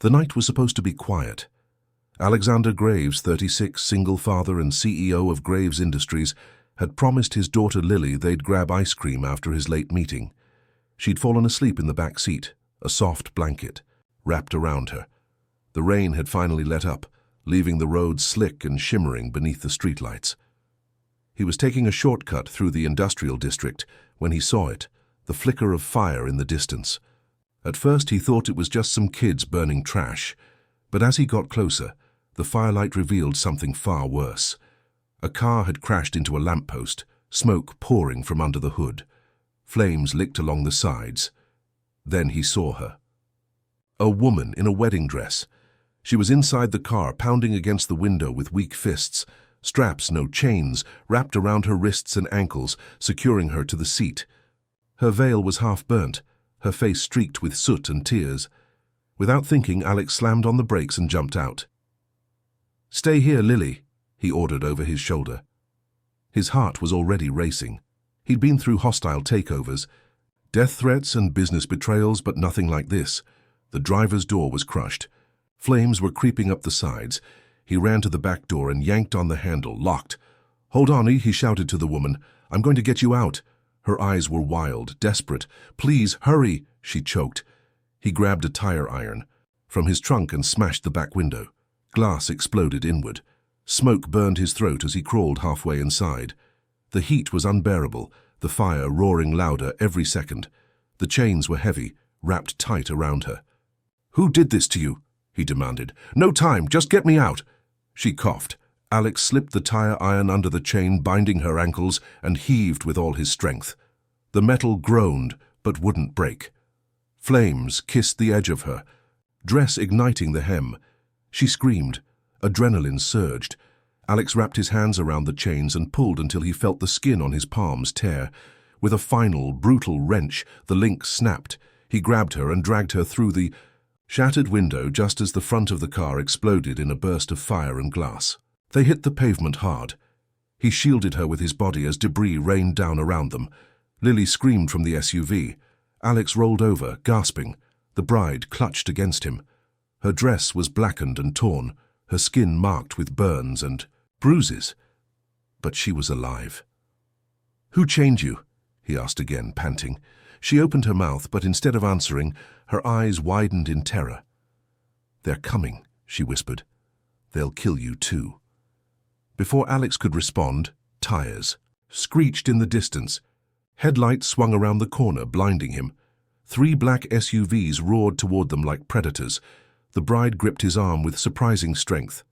The night was supposed to be quiet. Alexander Graves, 36, single father and CEO of Graves Industries, had promised his daughter Lily they'd grab ice cream after his late meeting. She'd fallen asleep in the back seat, a soft blanket wrapped around her. The rain had finally let up, leaving the road slick and shimmering beneath the streetlights. He was taking a shortcut through the industrial district when he saw it, the flicker of fire in the distance. At first he thought it was just some kids burning trash, but as he got closer, the firelight revealed something far worse. A car had crashed into a lamppost, smoke pouring from under the hood. Flames licked along the sides. Then he saw her. A woman in a wedding dress. She was inside the car, pounding against the window with weak fists, straps, no chains, wrapped around her wrists and ankles, securing her to the seat. Her veil was half burnt, her face streaked with soot and tears. Without thinking, Alex slammed on the brakes and jumped out. "Stay here, Lily," he ordered over his shoulder. His heart was already racing. He'd been through hostile takeovers, death threats and business betrayals, but nothing like this. The driver's door was crushed. Flames were creeping up the sides. He ran to the back door and yanked on the handle, locked. "Hold on," he shouted to the woman. "I'm going to get you out." Her eyes were wild, desperate. "Please, hurry," she choked. He grabbed a tire iron from his trunk and smashed the back window. Glass exploded inward. Smoke burned his throat as he crawled halfway inside. The heat was unbearable, the fire roaring louder every second. The chains were heavy, wrapped tight around her. "Who did this to you?" he demanded. "No time, just get me out." She coughed. Alex slipped the tire iron under the chain binding her ankles and heaved with all his strength. The metal groaned, but wouldn't break. Flames kissed the edge of her, dress igniting the hem. She screamed. Adrenaline surged. Alex wrapped his hands around the chains and pulled until he felt the skin on his palms tear. With a final, brutal wrench, the link snapped. He grabbed her and dragged her through the shattered window just as the front of the car exploded in a burst of fire and glass. They hit the pavement hard. He shielded her with his body as debris rained down around them. Lily screamed from the SUV. Alex rolled over, gasping. The bride clutched against him. Her dress was blackened and torn, her skin marked with burns and bruises. But she was alive. "Who chained you?" he asked again, panting. She opened her mouth, but instead of answering, her eyes widened in terror. "They're coming," she whispered. "They'll kill you too." Before Alex could respond, tires screeched in the distance. Headlights swung around the corner, blinding him. 3 black SUVs roared toward them like predators. The bride gripped his arm with surprising strength.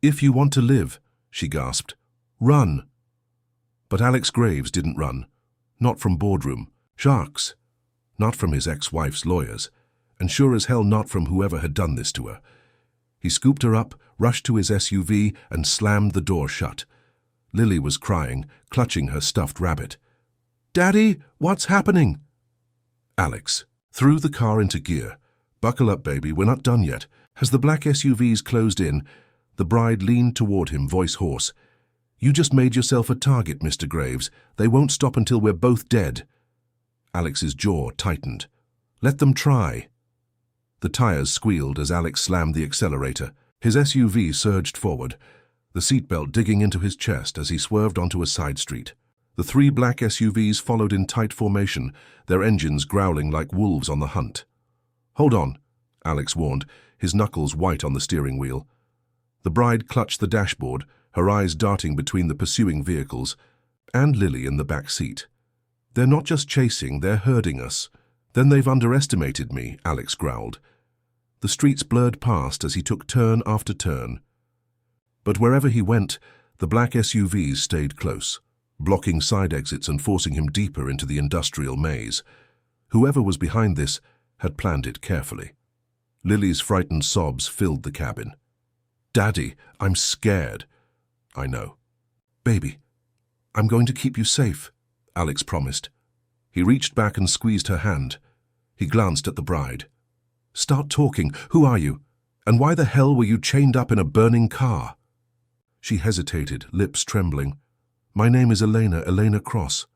"If you want to live," she gasped, "run." But Alex Graves didn't run. Not from boardroom sharks. Not from his ex-wife's lawyers. And sure as hell not from whoever had done this to her. He scooped her up, rushed to his SUV, and slammed the door shut. Lily was crying, clutching her stuffed rabbit. "Daddy, what's happening?" Alex threw the car into gear. "Buckle up, baby, we're not done yet." As the black SUVs closed in, the bride leaned toward him, voice hoarse. "You just made yourself a target, Mr. Graves. They won't stop until we're both dead." Alex's jaw tightened. "Let them try." The tires squealed as Alex slammed the accelerator. His SUV surged forward, the seatbelt digging into his chest as he swerved onto a side street. The 3 black SUVs followed in tight formation, their engines growling like wolves on the hunt. "Hold on," Alex warned, his knuckles white on the steering wheel. The bride clutched the dashboard, her eyes darting between the pursuing vehicles, and Lily in the back seat. "They're not just chasing, they're herding us." "Then they've underestimated me," Alex growled. The streets blurred past as he took turn after turn. But wherever he went, the black SUVs stayed close, blocking side exits and forcing him deeper into the industrial maze. Whoever was behind this had planned it carefully. Lily's frightened sobs filled the cabin. "Daddy, I'm scared." "I know." "Baby, I'm going to keep you safe," Alex promised. He reached back and squeezed her hand. He glanced at the bride. "Start talking. Who are you? And why the hell were you chained up in a burning car?" She hesitated, lips trembling. "My name is Elena Cross."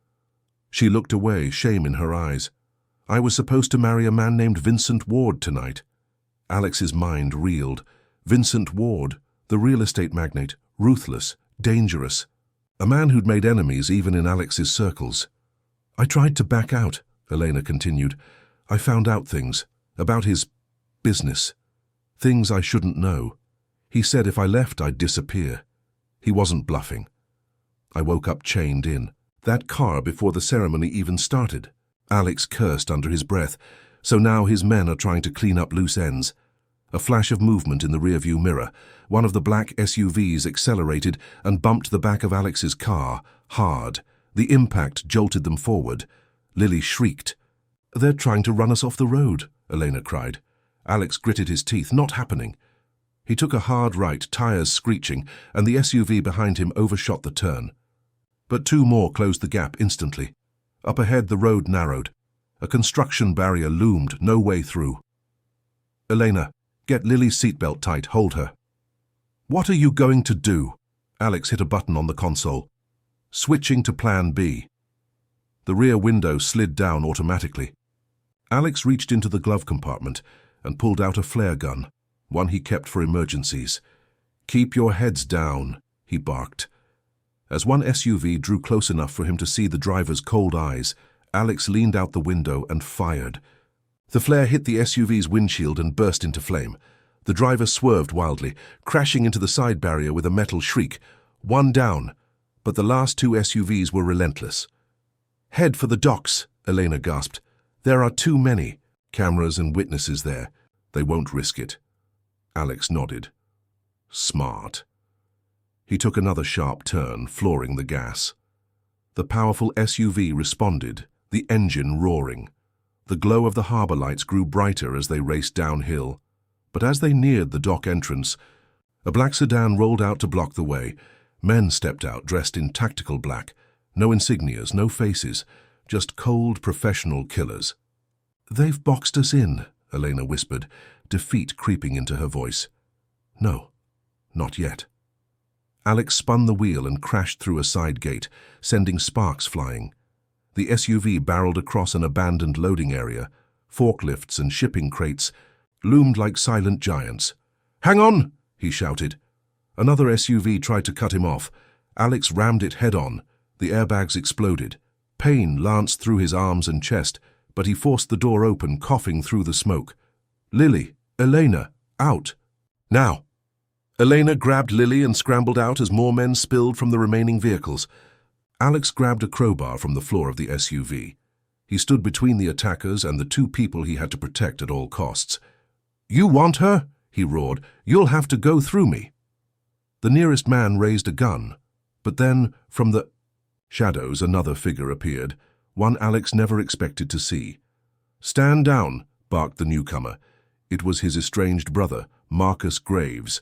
She looked away, shame in her eyes. "I was supposed to marry a man named Vincent Ward tonight." Alex's mind reeled. Vincent Ward, the real estate magnate, ruthless, dangerous. A man who'd made enemies even in Alex's circles. I tried to back out, Elena continued. I found out things about his business. Things I shouldn't know. He said if I left, I'd disappear. He wasn't bluffing. I woke up chained in. That car before the ceremony even started. Alex cursed under his breath. So now his men are trying to clean up loose ends. A flash of movement in the rearview mirror. One of the black SUVs accelerated and bumped the back of Alex's car, hard. The impact jolted them forward. Lily shrieked. They're trying to run us off the road, Elena cried. Alex gritted his teeth. Not happening. He took a hard right, tires screeching, and the SUV behind him overshot the turn. But two more closed the gap instantly. Up ahead the road narrowed. A construction barrier loomed, no way through. Elena, get Lily's seatbelt tight, hold her. What are you going to do? Alex hit a button on the console. Switching to plan B. The rear window slid down automatically. Alex reached into the glove compartment and pulled out a flare gun, one he kept for emergencies. Keep your heads down, he barked. As one SUV drew close enough for him to see the driver's cold eyes, Alex leaned out the window and fired. The flare hit the SUV's windshield and burst into flame. The driver swerved wildly, crashing into the side barrier with a metal shriek. One down, but the last two SUVs were relentless. Head for the docks, Elena gasped. There are too many. Cameras and witnesses there. They won't risk it. Alex nodded. Smart. He took another sharp turn, flooring the gas. The powerful SUV responded, the engine roaring. The glow of the harbor lights grew brighter as they raced downhill. But as they neared the dock entrance, a black sedan rolled out to block the way. Men stepped out dressed in tactical black. No insignias, no faces, just cold professional killers. They've boxed us in, Elena whispered, defeat creeping into her voice. No, not yet. Alex spun the wheel and crashed through a side gate, sending sparks flying. The SUV barreled across an abandoned loading area. Forklifts and shipping crates loomed like silent giants. Hang on, he shouted. Another SUV tried to cut him off. Alex rammed it head-on. The airbags exploded. Pain lanced through his arms and chest, but he forced the door open, coughing through the smoke. Lily, Elena, out. Now. Elena grabbed Lily and scrambled out as more men spilled from the remaining vehicles. Alex grabbed a crowbar from the floor of the SUV. He stood between the attackers and the two people he had to protect at all costs. You want her? He roared. You'll have to go through me. The nearest man raised a gun, but then, from the shadows, another figure appeared, one Alex never expected to see. Stand down, barked the newcomer. It was his estranged brother, Marcus Graves,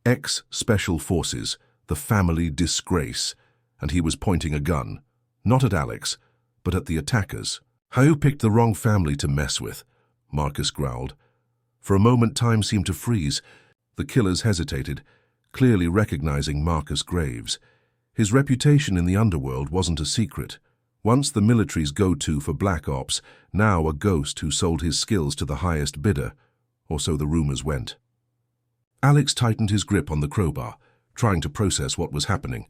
ex-Special Forces, the family disgrace, and he was pointing a gun, not at Alex, but at the attackers. You picked the wrong family to mess with, Marcus growled. For a moment time seemed to freeze. The killers hesitated, clearly recognizing Marcus Graves. His reputation in the underworld wasn't a secret. Once the military's go-to for black ops, now a ghost who sold his skills to the highest bidder, or so the rumors went. Alex tightened his grip on the crowbar, trying to process what was happening.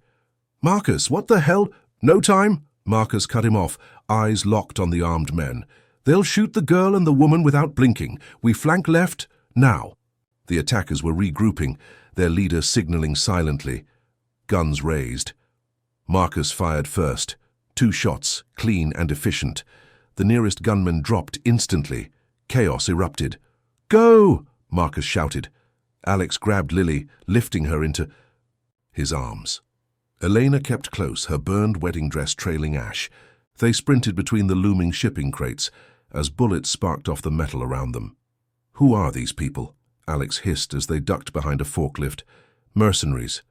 Marcus, what the hell? No time? Marcus cut him off, eyes locked on the armed men. They'll shoot the girl and the woman without blinking. We flank left, now. The attackers were regrouping, their leader signaling silently. Guns raised. Marcus fired first. 2 shots, clean and efficient. The nearest gunman dropped instantly. Chaos erupted. Go! Marcus shouted. Alex grabbed Lily, lifting her into his arms. Elena kept close, her burned wedding dress trailing ash. They sprinted between the looming shipping crates as bullets sparked off the metal around them. Who are these people? Alex hissed as they ducked behind a forklift. Mercenaries.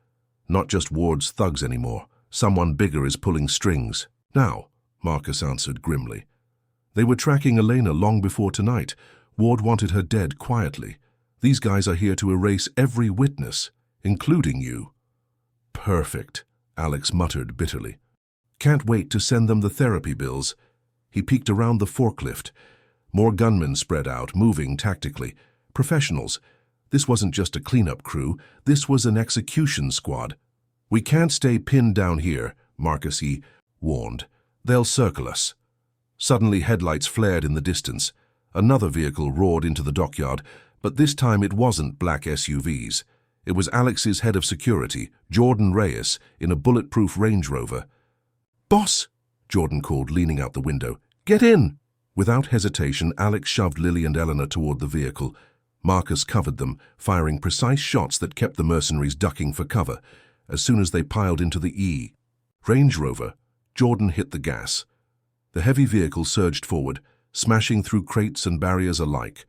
Not just Ward's thugs anymore. Someone bigger is pulling strings. Now, Marcus answered grimly. They were tracking Elena long before tonight. Ward wanted her dead quietly. These guys are here to erase every witness, including you. Perfect, Alex muttered bitterly. Can't wait to send them the therapy bills. He peeked around the forklift. More gunmen spread out, moving tactically. Professionals. This wasn't just a cleanup crew, this was an execution squad. "We can't stay pinned down here," Marcus warned. "They'll circle us." Suddenly headlights flared in the distance. Another vehicle roared into the dockyard, but this time it wasn't black SUVs. It was Alex's head of security, Jordan Reyes, in a bulletproof Range Rover. "Boss!" Jordan called, leaning out the window. "Get in!" Without hesitation, Alex shoved Lily and Eleanor toward the vehicle. Marcus covered them, firing precise shots that kept the mercenaries ducking for cover. As soon as they piled into the Range Rover, Jordan hit the gas. The heavy vehicle surged forward, smashing through crates and barriers alike.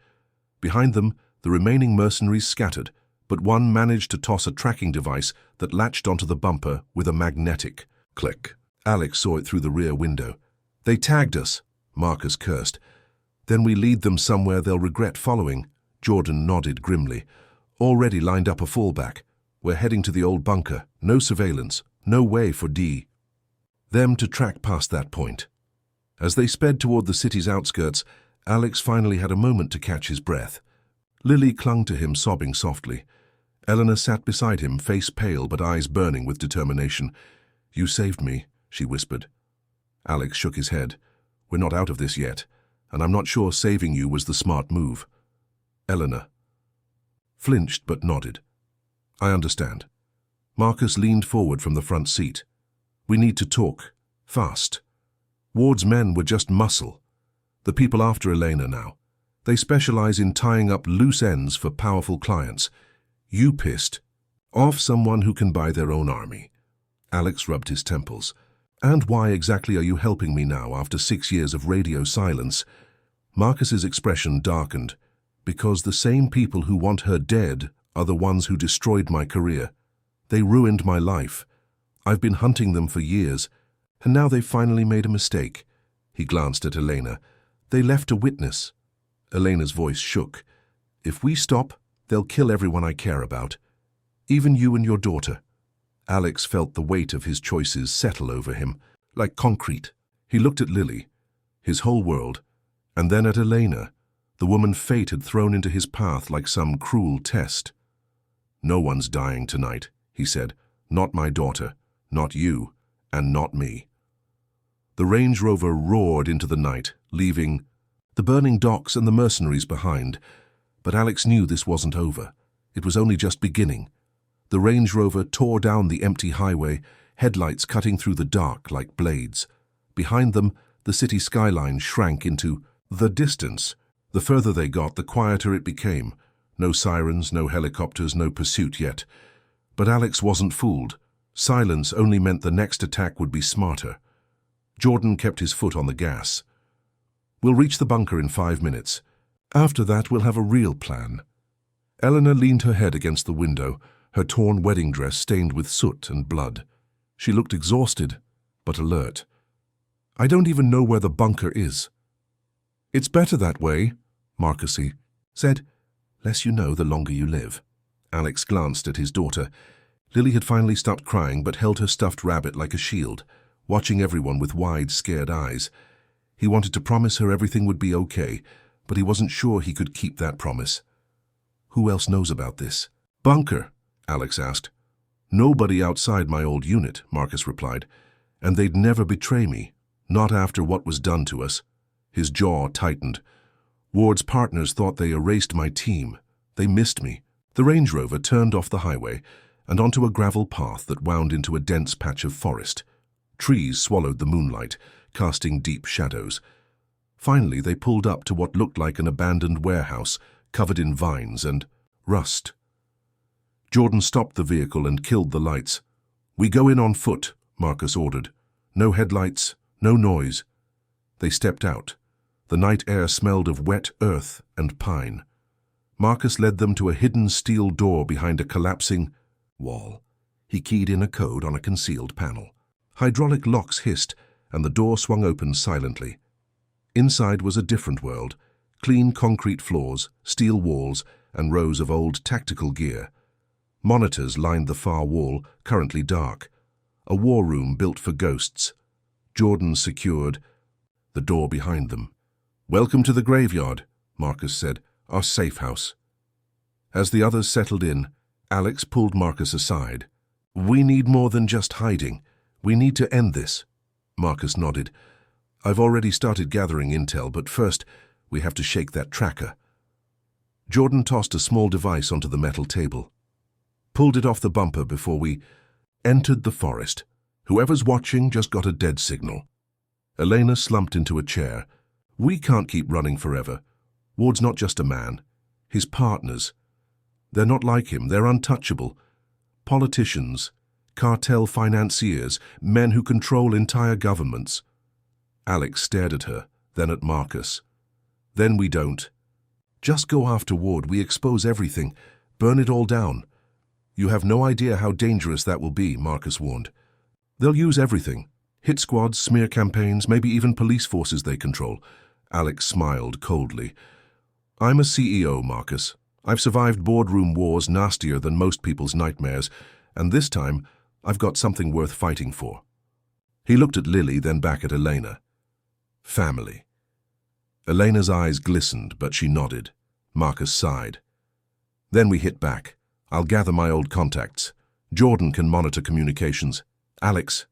Behind them, the remaining mercenaries scattered, but one managed to toss a tracking device that latched onto the bumper with a magnetic click. Alex saw it through the rear window. "They tagged us," Marcus cursed. "Then we lead them somewhere they'll regret following." Jordan nodded grimly. "Already lined up a fallback. We're heading to the old bunker. No surveillance. No way for them to track past that point." As they sped toward the city's outskirts, Alex finally had a moment to catch his breath. Lily clung to him, sobbing softly. Eleanor sat beside him, face pale but eyes burning with determination. "You saved me," she whispered. Alex shook his head. "We're not out of this yet, and I'm not sure saving you was the smart move." Eleanor flinched but nodded. "I understand." Marcus leaned forward from the front seat. "We need to talk. Fast." Ward's men were just muscle. The people after Elena now. They specialize in tying up loose ends for powerful clients. "You pissed off someone who can buy their own army." Alex rubbed his temples. "And why exactly are you helping me now after 6 years of radio silence?" Marcus's expression darkened. "Because the same people who want her dead are the ones who destroyed my career. They ruined my life. I've been hunting them for years, and now they've finally made a mistake." He glanced at Elena. "They left a witness." Elena's voice shook. "If we stop, they'll kill everyone I care about. Even you and your daughter." Alex felt the weight of his choices settle over him, like concrete. He looked at Lily, his whole world, and then at Elena, the woman fate had thrown into his path like some cruel test. "No one's dying tonight," he said. "Not my daughter, not you, and not me." The Range Rover roared into the night, leaving the burning docks and the mercenaries behind. But Alex knew this wasn't over. It was only just beginning. The Range Rover tore down the empty highway, headlights cutting through the dark like blades. Behind them, the city skyline shrank into the distance. The further they got, the quieter it became. No sirens, no helicopters, no pursuit yet. But Alex wasn't fooled. Silence only meant the next attack would be smarter. Jordan kept his foot on the gas. "We'll reach the bunker in 5 minutes. After that, we'll have a real plan." Eleanor leaned her head against the window, her torn wedding dress stained with soot and blood. She looked exhausted, but alert. "I don't even know where the bunker is." "It's better that way," Marcus said. "Less you know, the longer you live." Alex glanced at his daughter. Lily had finally stopped crying but held her stuffed rabbit like a shield, watching everyone with wide, scared eyes. He wanted to promise her everything would be okay, but he wasn't sure he could keep that promise. "Who else knows about this?" "Bunker?" Alex asked. "Nobody outside my old unit," Marcus replied. "And they'd never betray me, not after what was done to us." His jaw tightened. "Ward's partners thought they erased my team. They missed me." The Range Rover turned off the highway and onto a gravel path that wound into a dense patch of forest. Trees swallowed the moonlight, casting deep shadows. Finally, they pulled up to what looked like an abandoned warehouse, covered in vines and rust. Jordan stopped the vehicle and killed the lights. "We go in on foot," Marcus ordered. "No headlights, no noise." They stepped out. The night air smelled of wet earth and pine. Marcus led them to a hidden steel door behind a collapsing wall. He keyed in a code on a concealed panel. Hydraulic locks hissed, and the door swung open silently. Inside was a different world. Clean concrete floors, steel walls, and rows of old tactical gear. Monitors lined the far wall, currently dark. A war room built for ghosts. Jordan secured the door behind them. "Welcome to the graveyard," Marcus said. "Our safe house." As the others settled in, Alex pulled Marcus aside. "We need more than just hiding. We need to end this." Marcus nodded. "I've already started gathering intel, but first, we have to shake that tracker." Jordan tossed a small device onto the metal table. "Pulled it off the bumper before we entered the forest. Whoever's watching just got a dead signal." Elena slumped into a chair. "We can't keep running forever. Ward's not just a man. His partners. They're not like him. They're untouchable. Politicians, cartel financiers, men who control entire governments." Alex stared at her, then at Marcus. "Then we don't. Just go after Ward. We expose everything. Burn it all down." "You have no idea how dangerous that will be," Marcus warned. "They'll use everything. Hit squads, smear campaigns, maybe even police forces they control." Alex smiled coldly. "I'm a CEO, Marcus. I've survived boardroom wars nastier than most people's nightmares, and this time I've got something worth fighting for." He looked at Lily, then back at Elena. "Family." Elena's eyes glistened, but she nodded. Marcus sighed. "Then we hit back. I'll gather my old contacts. Jordan can monitor communications. Alex,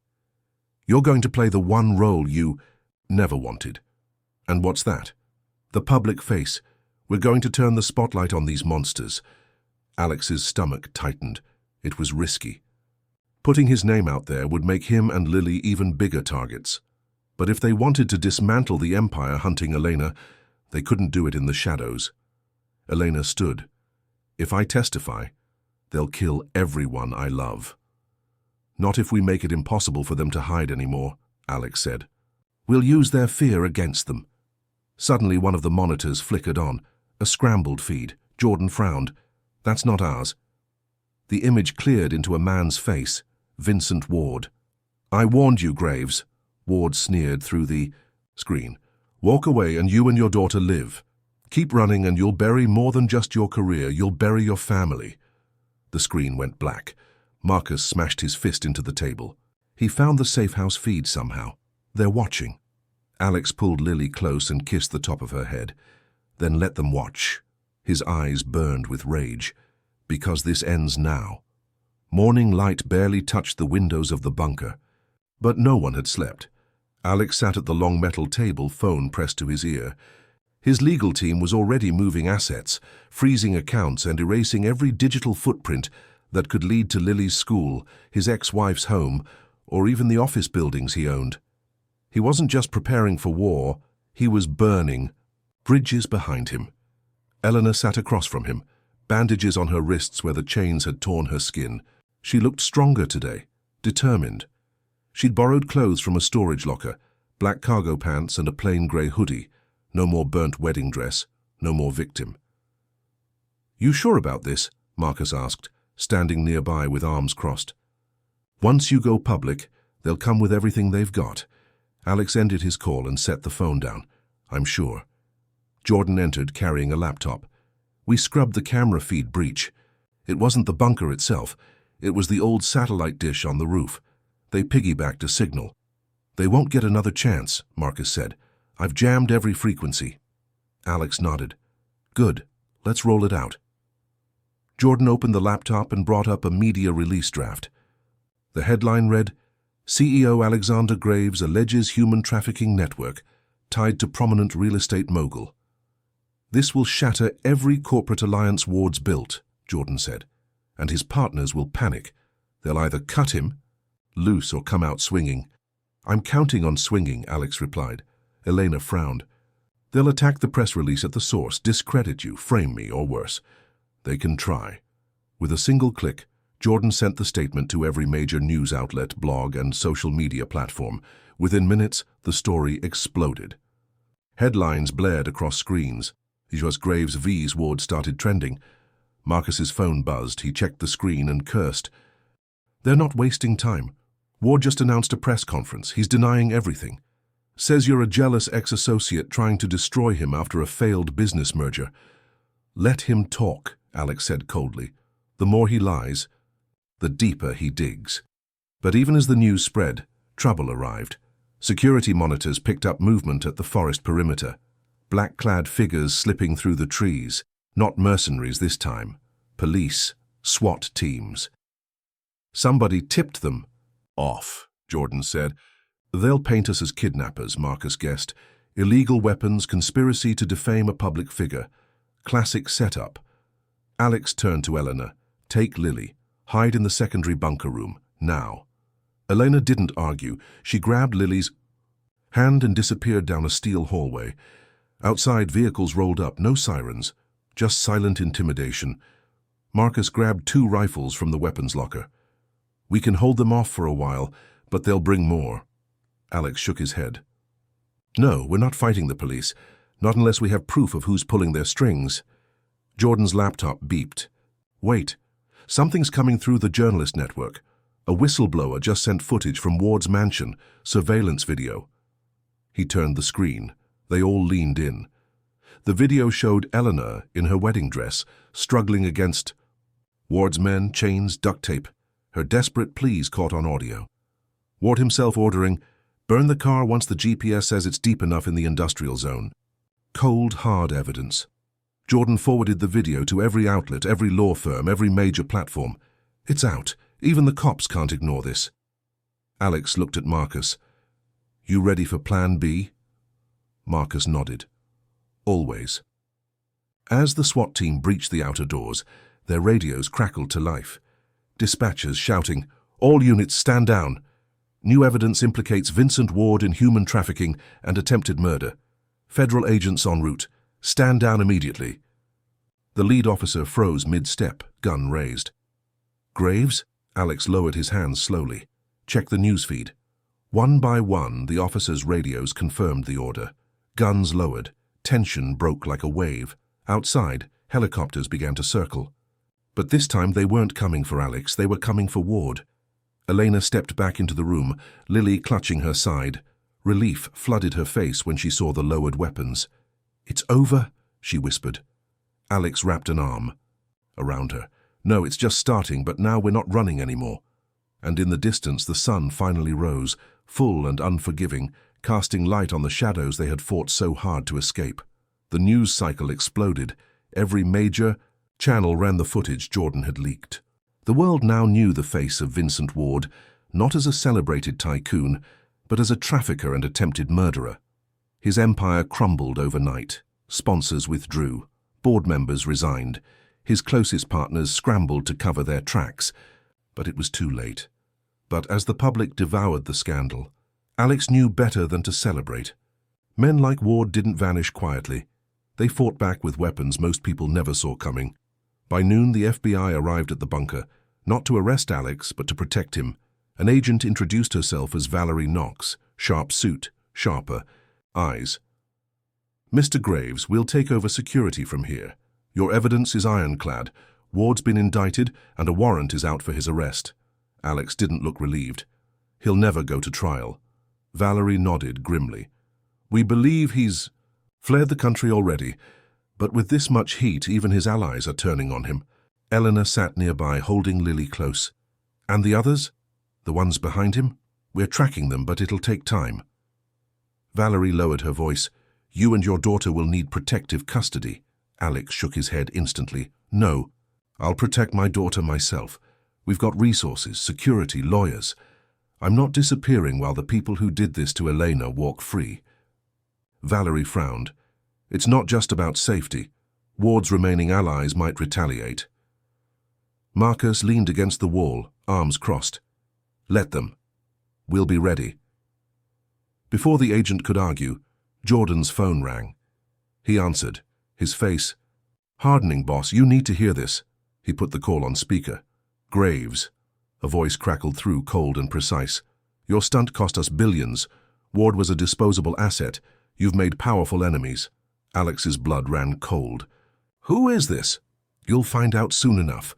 you're going to play the one role you never wanted." "And what's that?" "The public face. We're going to turn the spotlight on these monsters." Alex's stomach tightened. It was risky. Putting his name out there would make him and Lily even bigger targets. But if they wanted to dismantle the empire hunting Elena, they couldn't do it in the shadows. Elena stood. "If I testify, they'll kill everyone I love." "Not if we make it impossible for them to hide anymore," Alex said. "We'll use their fear against them." Suddenly one of the monitors flickered on. A scrambled feed. Jordan frowned. "That's not ours." The image cleared into a man's face. Vincent Ward. "I warned you, Graves," Ward sneered through the screen. "Walk away and you and your daughter live. Keep running and you'll bury more than just your career, you'll bury your family." The screen went black. Marcus smashed his fist into the table. He found the safe house feed somehow. "They're watching." Alex pulled Lily close and kissed the top of her head. "Then let them watch." His eyes burned with rage. "Because this ends now." Morning light barely touched the windows of the bunker. But no one had slept. Alex sat at the long metal table, phone pressed to his ear. His legal team was already moving assets, freezing accounts and erasing every digital footprint that could lead to Lily's school, his ex-wife's home, or even the office buildings he owned. He wasn't just preparing for war, he was burning bridges behind him. Eleanor sat across from him, bandages on her wrists where the chains had torn her skin. She looked stronger today, determined. She'd borrowed clothes from a storage locker, black cargo pants and a plain grey hoodie. No more burnt wedding dress, no more victim. "You sure about this?" Marcus asked, standing nearby with arms crossed. "Once you go public, they'll come with everything they've got." Alex ended his call and set the phone down. "I'm sure." Jordan entered, carrying a laptop. "We scrubbed the camera feed breach. It wasn't the bunker itself. It was the old satellite dish on the roof. They piggybacked a signal." "They won't get another chance," Marcus said. "I've jammed every frequency." Alex nodded. "Good. Let's roll it out." Jordan opened the laptop and brought up a media release draft. The headline read, "CEO Alexander Graves alleges human trafficking network tied to prominent real estate mogul." "This will shatter every corporate alliance Ward's built," Jordan said, "and his partners will panic. They'll either cut him loose or come out swinging." "I'm counting on swinging," Alex replied. Elena frowned. "They'll attack the press release at the source, discredit you, frame me, or worse. They can try." With a single click, Jordan sent the statement to every major news outlet, blog, and social media platform. Within minutes, the story exploded. Headlines blared across screens. As Graves vs. Ward started trending. Marcus's phone buzzed. He checked the screen and cursed. "They're not wasting time. Ward just announced a press conference. He's denying everything. Says you're a jealous ex-associate trying to destroy him after a failed business merger." "Let him talk," Alex said coldly. "The more he lies, the deeper he digs." But even as the news spread, trouble arrived. Security monitors picked up movement at the forest perimeter. Black-clad figures slipping through the trees, not mercenaries this time, Police, SWAT teams. Somebody tipped them. Off, Jordan said. They'll paint us as kidnappers, Marcus guessed. Illegal weapons, conspiracy to defame a public figure. Classic setup. Alex turned to Elena. Take Lily. Hide in the secondary bunker room, now. Elena didn't argue. She grabbed Lily's hand and disappeared down a steel hallway. Outside, vehicles rolled up, no sirens, just silent intimidation. Marcus grabbed 2 rifles from the weapons locker. We can hold them off for a while, but they'll bring more. Alex shook his head. No, we're not fighting the police, not unless we have proof of who's pulling their strings. Jordan's laptop beeped. Wait, something's coming through the journalist network. A whistleblower just sent footage from Ward's mansion, surveillance video. He turned the screen. They all leaned in. The video showed Eleanor, in her wedding dress, struggling against Ward's men, chains, duct tape. Her desperate pleas caught on audio. Ward himself ordering, burn the car once the GPS says it's deep enough in the industrial zone. Cold, hard evidence. Jordan forwarded the video to every outlet, every law firm, every major platform. It's out. Even the cops can't ignore this. Alex looked at Marcus. You ready for Plan B? Marcus nodded. Always. As the SWAT team breached the outer doors, their radios crackled to life. Dispatchers shouting, all units stand down. New evidence implicates Vincent Ward in human trafficking and attempted murder. Federal agents en route. Stand down immediately. The lead officer froze mid-step, gun raised. Graves? Alex lowered his hands slowly. Check the newsfeed. One by one, the officers' radios confirmed the order. Guns lowered. Tension broke like a wave. Outside, helicopters began to circle. But this time they weren't coming for Alex, they were coming for Ward. Elena stepped back into the room, Lily clutching her side. Relief flooded her face when she saw the lowered weapons. It's over, she whispered. Alex wrapped an arm around her. No, it's just starting, but now we're not running anymore. And in the distance, the sun finally rose, full and unforgiving, casting light on the shadows they had fought so hard to escape. The news cycle exploded. Every major channel ran the footage Jordan had leaked. The world now knew the face of Vincent Ward, not as a celebrated tycoon, but as a trafficker and attempted murderer. His empire crumbled overnight. Sponsors withdrew. Board members resigned. His closest partners scrambled to cover their tracks. But it was too late. But as the public devoured the scandal, Alex knew better than to celebrate. Men like Ward didn't vanish quietly. They fought back with weapons most people never saw coming. By noon, the FBI arrived at the bunker, not to arrest Alex, but to protect him. An agent introduced herself as Valerie Knox, sharp suit, sharper eyes. Mr. Graves, we'll take over security from here. Your evidence is ironclad. Ward's been indicted, and a warrant is out for his arrest. Alex didn't look relieved. He'll never go to trial. Valerie nodded grimly. We believe he's fled the country already, but with this much heat, even his allies are turning on him. Eleanor sat nearby, holding Lily close. And the others? The ones behind him? We're tracking them, but it'll take time. Valerie lowered her voice. You and your daughter will need protective custody. Alex shook his head instantly. No, I'll protect my daughter myself. We've got resources, security, lawyers. I'm not disappearing while the people who did this to Elena walk free. Valerie frowned. It's not just about safety. Ward's remaining allies might retaliate. Marcus leaned against the wall, arms crossed. Let them. We'll be ready. Before the agent could argue, Jordan's phone rang. He answered, his face hardening. Boss, you need to hear this. He put the call on speaker. Graves. A voice crackled through, cold and precise. Your stunt cost us billions. Ward was a disposable asset. You've made powerful enemies. Alex's blood ran cold. Who is this? You'll find out soon enough.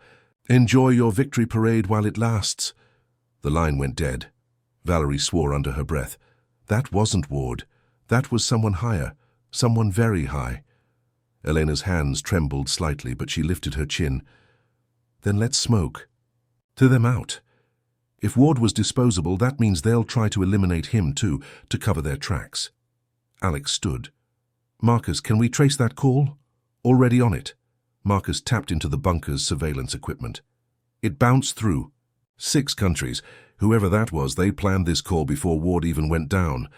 Enjoy your victory parade while it lasts. The line went dead. Valerie swore under her breath. That wasn't Ward. That was someone higher, someone very high. Elena's hands trembled slightly, but she lifted her chin. Then let's smoke. To them out. If Ward was disposable, that means they'll try to eliminate him too, to cover their tracks. Alex stood. Marcus, can we trace that call? Already on it. Marcus tapped into the bunker's surveillance equipment. It bounced through. 6 countries. Whoever that was, they planned this call before Ward even went down.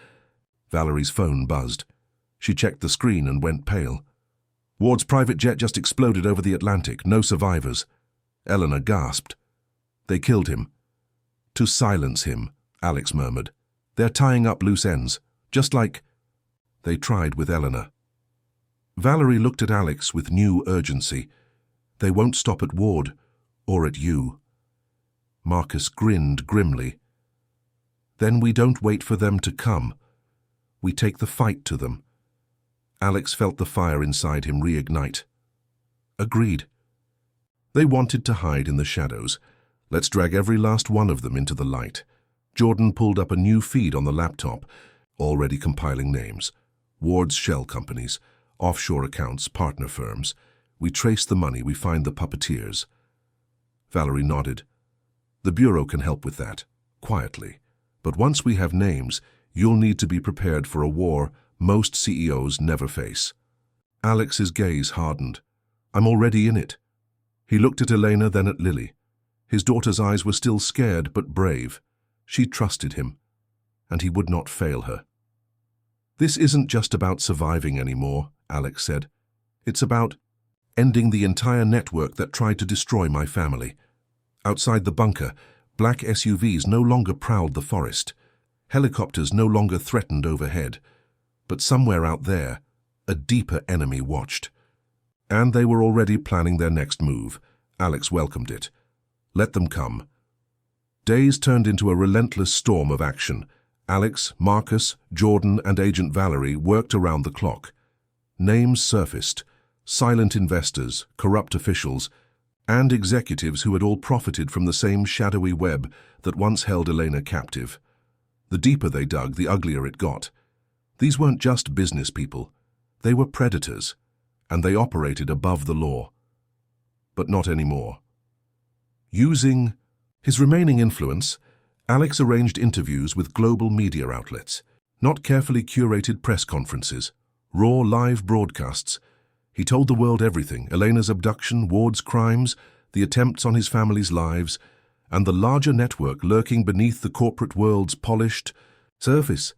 Valerie's phone buzzed. She checked the screen and went pale. Ward's private jet just exploded over the Atlantic. No survivors. Eleanor gasped. They killed him. To silence him, Alex murmured. They're tying up loose ends, just like... They tried with Eleanor. Valerie looked at Alex with new urgency. They won't stop at Ward, or at you. Marcus grinned grimly. Then we don't wait for them to come. We take the fight to them. Alex felt the fire inside him reignite. Agreed. They wanted to hide in the shadows. Let's drag every last one of them into the light. Jordan pulled up a new feed on the laptop, already compiling names. Ward's shell companies, offshore accounts, partner firms. We trace the money, we find the puppeteers. Valerie nodded. The Bureau can help with that, quietly. But once we have names, you'll need to be prepared for a war most CEOs never face. Alex's gaze hardened. I'm already in it. He looked at Elena, then at Lily. His daughter's eyes were still scared but brave. She trusted him, and he would not fail her. This isn't just about surviving anymore, Alex said. It's about ending the entire network that tried to destroy my family. Outside the bunker, black SUVs no longer prowled the forest. Helicopters no longer threatened overhead. But somewhere out there, a deeper enemy watched. And they were already planning their next move. Alex welcomed it. Let them come. Days turned into a relentless storm of action. Alex, Marcus, Jordan, and Agent Valerie worked around the clock. Names surfaced. Silent investors, corrupt officials, and executives who had all profited from the same shadowy web that once held Elena captive. The deeper they dug, the uglier it got. These weren't just business people. They were predators, and they operated above the law. But not anymore. Using his remaining influence, Alex arranged interviews with global media outlets, not carefully curated press conferences, raw live broadcasts. He told the world everything: Elena's abduction, Ward's crimes, the attempts on his family's lives, and the larger network lurking beneath the corporate world's polished surface.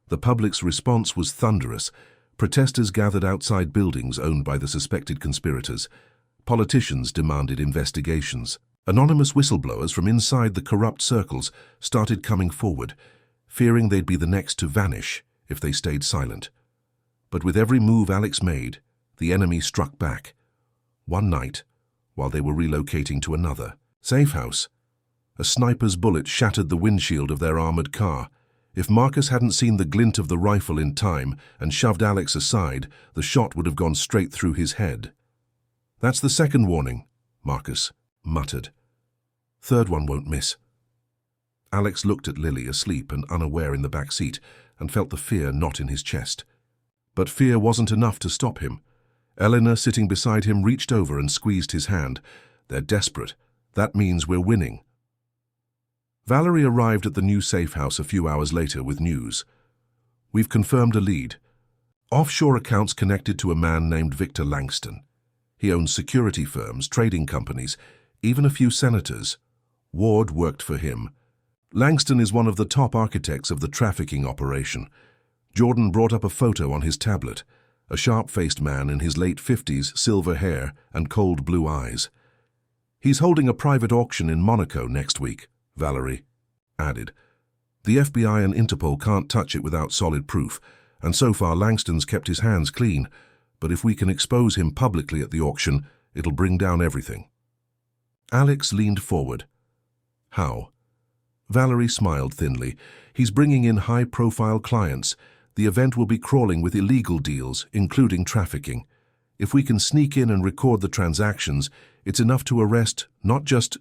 The public's response was thunderous. Protesters gathered outside buildings owned by the suspected conspirators. Politicians demanded investigations. Anonymous whistleblowers from inside the corrupt circles started coming forward, fearing they'd be the next to vanish if they stayed silent. But with every move Alex made, the enemy struck back. One night, while they were relocating to another safe house, a sniper's bullet shattered the windshield of their armored car. If Marcus hadn't seen the glint of the rifle in time and shoved Alex aside, the shot would have gone straight through his head. That's the second warning, Marcus muttered. Third one won't miss. Alex looked at Lily, asleep and unaware in the back seat, and felt the fear knot in his chest. But fear wasn't enough to stop him. Eleanor, sitting beside him, reached over and squeezed his hand. They're desperate. That means we're winning. Valerie arrived at the new safe house a few hours later with news. We've confirmed a lead. Offshore accounts connected to a man named Victor Langston. He owns security firms, trading companies, even a few senators. Ward worked for him. Langston is one of the top architects of the trafficking operation. Jordan brought up a photo on his tablet, a sharp-faced man in his late 50s, silver hair and cold blue eyes. He's holding a private auction in Monaco next week, Valerie added. The FBI and Interpol can't touch it without solid proof, and so far Langston's kept his hands clean. But if we can expose him publicly at the auction, it'll bring down everything. Alex leaned forward. How? Valerie smiled thinly. He's bringing in high-profile clients. The event will be crawling with illegal deals, including trafficking. If we can sneak in and record the transactions, it's enough to arrest not just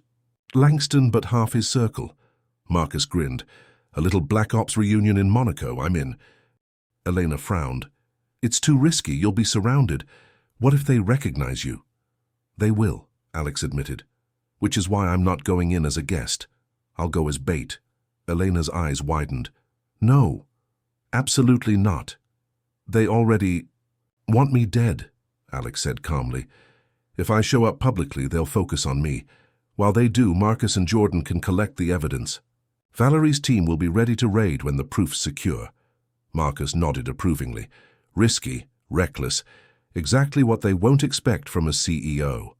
Langston, but half his circle. Marcus grinned. A little Black Ops reunion in Monaco, I'm in. Elena frowned. It's too risky, you'll be surrounded. What if they recognize you? They will, Alex admitted. Which is why I'm not going in as a guest. I'll go as bait. Elena's eyes widened. No, absolutely not. They already want me dead, Alex said calmly. If I show up publicly, they'll focus on me. While they do, Marcus and Jordan can collect the evidence. Valerie's team will be ready to raid when the proof's secure. Marcus nodded approvingly. Risky, reckless, exactly what they won't expect from a CEO.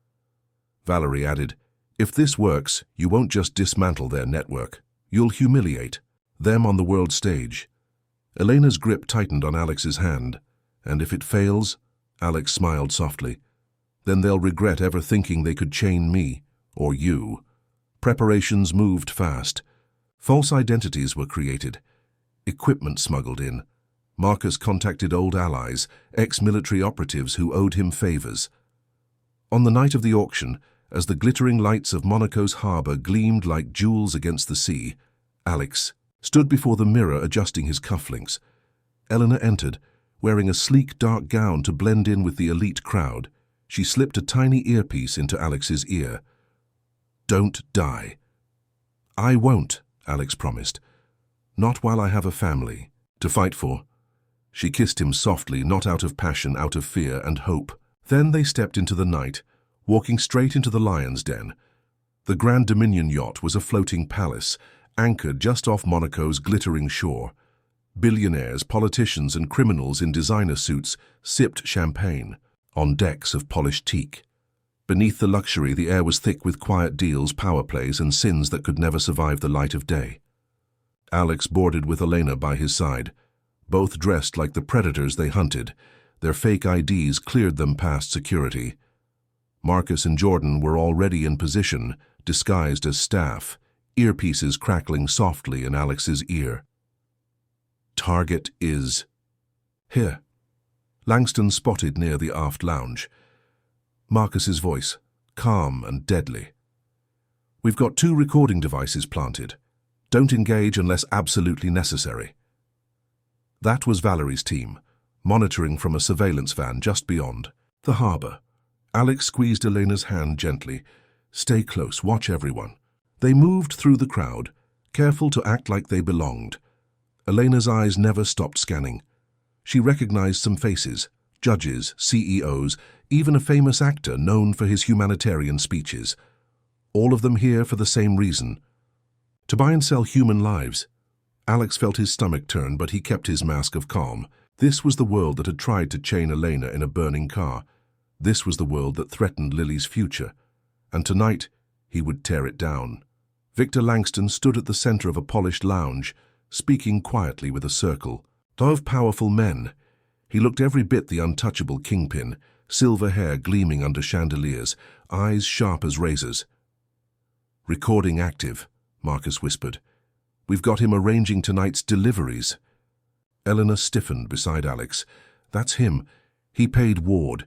Valerie added, if this works, you won't just dismantle their network. You'll humiliate them on the world stage. Elena's grip tightened on Alex's hand. And if it fails, Alex smiled softly, then they'll regret ever thinking they could chain me, or you. Preparations moved fast. False identities were created. Equipment smuggled in. Marcus contacted old allies, ex-military operatives who owed him favors. On the night of the auction, as the glittering lights of Monaco's harbor gleamed like jewels against the sea, Alex stood before the mirror adjusting his cufflinks. Eleanor entered, wearing a sleek dark gown to blend in with the elite crowd. She slipped a tiny earpiece into Alex's ear. Don't die. I won't, Alex promised. Not while I have a family to fight for. She kissed him softly, not out of passion, out of fear and hope. Then they stepped into the night, walking straight into the lion's den. The Grand Dominion yacht was a floating palace, anchored just off Monaco's glittering shore. Billionaires, politicians, and criminals in designer suits sipped champagne on decks of polished teak. Beneath the luxury, the air was thick with quiet deals, power plays, and sins that could never survive the light of day. Alex boarded with Elena by his side. Both dressed like the predators they hunted. Their fake IDs cleared them past security. Marcus and Jordan were already in position, disguised as staff, earpieces crackling softly in Alex's ear. Target is here. Langston spotted near the aft lounge. Marcus's voice, calm and deadly. We've got 2 recording devices planted. Don't engage unless absolutely necessary. That was Valerie's team, monitoring from a surveillance van just beyond the harbor. Alex squeezed Elena's hand gently. Stay close, watch everyone. They moved through the crowd, careful to act like they belonged. Elena's eyes never stopped scanning. She recognized some faces, judges, CEOs, even a famous actor known for his humanitarian speeches. All of them here for the same reason: to buy and sell human lives. Alex felt his stomach turn, but he kept his mask of calm. This was the world that had tried to chain Elena in a burning car. This was the world that threatened Lily's future. And tonight, he would tear it down. Victor Langston stood at the center of a polished lounge, speaking quietly with a circle of powerful men. He looked every bit the untouchable kingpin, silver hair gleaming under chandeliers, eyes sharp as razors. Recording active, Marcus whispered. We've got him arranging tonight's deliveries. Eleanor stiffened beside Alex. That's him. He paid Ward.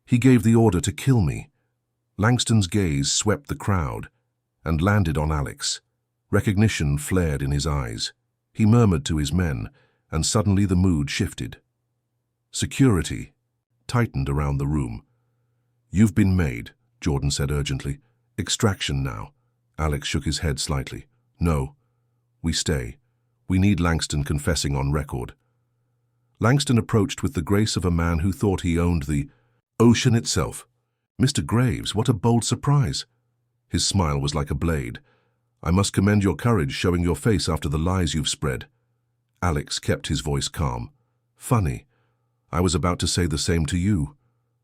He gave the order to kill me. Langston's gaze swept the crowd and landed on Alex. Recognition flared in his eyes. He murmured to his men, and suddenly the mood shifted. Security tightened around the room. You've been made, Jordan said urgently. Extraction now. Alex shook his head slightly. No. We stay. We need Langston confessing on record. Langston approached with the grace of a man who thought he owned the ocean itself. Mr. Graves, what a bold surprise. His smile was like a blade. I must commend your courage showing your face after the lies you've spread. Alex kept his voice calm. Funny. I was about to say the same to you.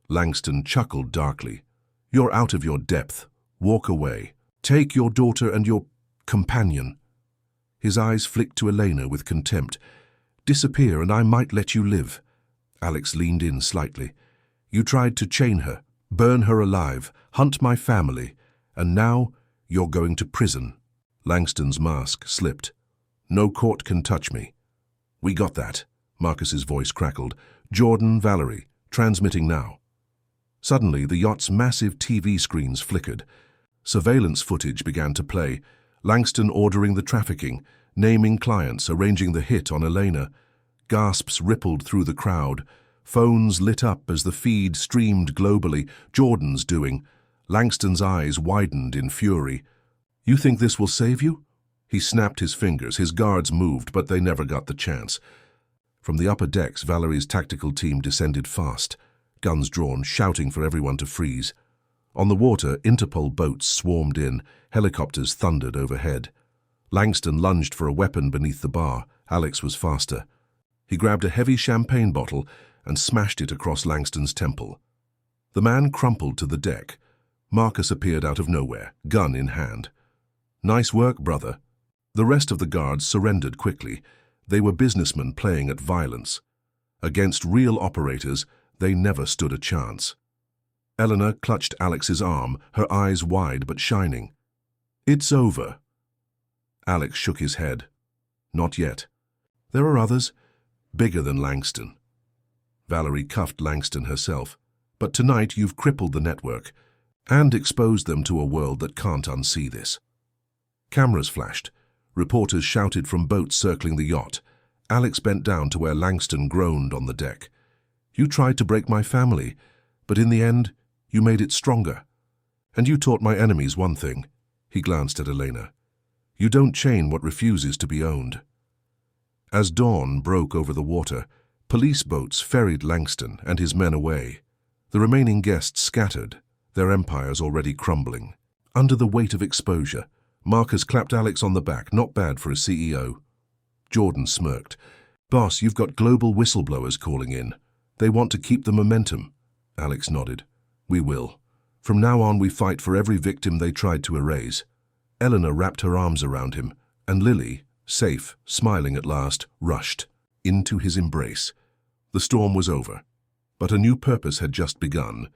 Langston chuckled darkly. You're out of your depth. Walk away. Take your daughter and your companion. His eyes flicked to Elena with contempt. Disappear and I might let you live. Alex leaned in slightly. You tried to chain her, burn her alive, hunt my family, and now you're going to prison. Langston's mask slipped. No court can touch me. We got that. Marcus's voice crackled. Jordan, Valerie, transmitting now. Suddenly, the yacht's massive TV screens flickered. Surveillance footage began to play. Langston ordering the trafficking, naming clients, arranging the hit on Elena. Gasps rippled through the crowd. Phones lit up as the feed streamed globally. Jordan's doing. Langston's eyes widened in fury. You think this will save you? He snapped his fingers. His guards moved, but they never got the chance. From the upper decks, Valerie's tactical team descended fast, guns drawn, shouting for everyone to freeze. On the water, Interpol boats swarmed in, helicopters thundered overhead. Langston lunged for a weapon beneath the bar. Alex was faster. He grabbed a heavy champagne bottle and smashed it across Langston's temple. The man crumpled to the deck. Marcus appeared out of nowhere, gun in hand. "Nice work, brother." The rest of the guards surrendered quickly. They were businessmen playing at violence. Against real operators, they never stood a chance. Eleanor clutched Alex's arm, her eyes wide but shining. "It's over." Alex shook his head. "Not yet. There are others, bigger than Langston." Valerie cuffed Langston herself. "But tonight you've crippled the network and exposed them to a world that can't unsee this." Cameras flashed. Reporters shouted from boats circling the yacht. Alex bent down to where Langston groaned on the deck. "You tried to break my family, but in the end, you made it stronger. And you taught my enemies one thing." He glanced at Elena. "You don't chain what refuses to be owned." As dawn broke over the water, police boats ferried Langston and his men away. The remaining guests scattered, their empires already crumbling. Under the weight of exposure, Marcus clapped Alex on the back. "Not bad for a CEO." Jordan smirked. "Boss, you've got global whistleblowers calling in. They want to keep the momentum." Alex nodded. "We will. From now on, we fight for every victim they tried to erase." Eleanor wrapped her arms around him, and Lily, safe, smiling at last, rushed into his embrace. The storm was over, but a new purpose had just begun.